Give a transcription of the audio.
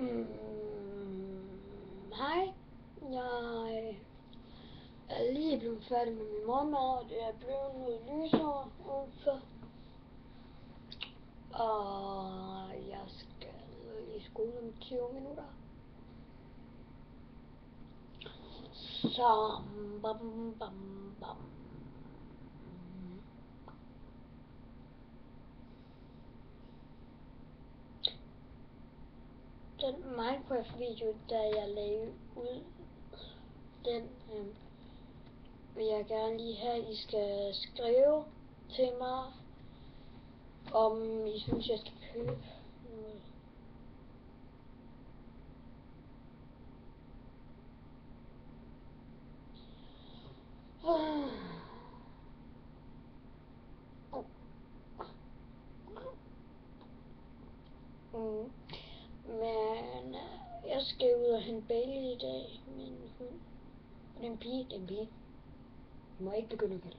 Hej, jeg er lige blevet færdig med min morgenmad, og det er blevet noget lysere udenfor. Og jeg skal i skole om 20 minutter. Så bam. Den Minecraft video, der jeg lagde ud, den vil jeg gerne lige have, I skal skrive til mig, om I synes, jeg skal købe noget. Men jeg skal ud og hente Bailey i dag, min hund. Det er en pige. Du må ikke begynde at kalde.